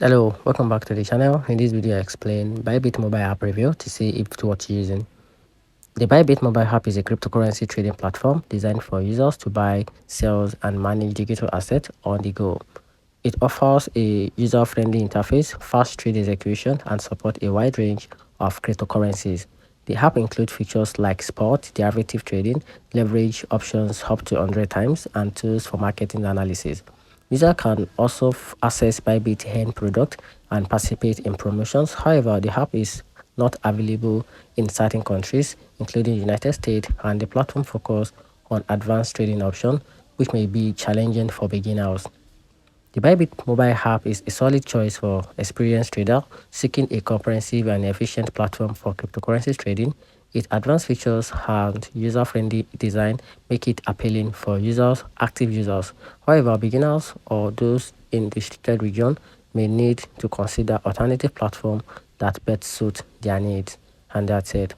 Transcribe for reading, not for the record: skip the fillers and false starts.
Hello, welcome back to the channel. In this video, I explain BYBIT mobile app review to see if it's worth using. The BYBIT mobile app is a cryptocurrency trading platform designed for users to buy, sell, and manage digital assets on the go. It offers a user-friendly interface, fast trade execution, and support a wide range of cryptocurrencies. The app includes features like spot, derivative trading, leverage options up to 100 times, and tools for marketing analysis. User can also access BYBIT end product and participate in promotions. However, the app is not available in certain countries, including United States, and the platform focuses on advanced trading options, which may be challenging for beginners. The BYBIT mobile app is a solid choice for experienced traders seeking a comprehensive and efficient platform for cryptocurrency trading. Its advanced features and user-friendly design make it appealing for active users. However, beginners or those in the restricted region may need to consider alternative platforms that best suit their needs. And that's it.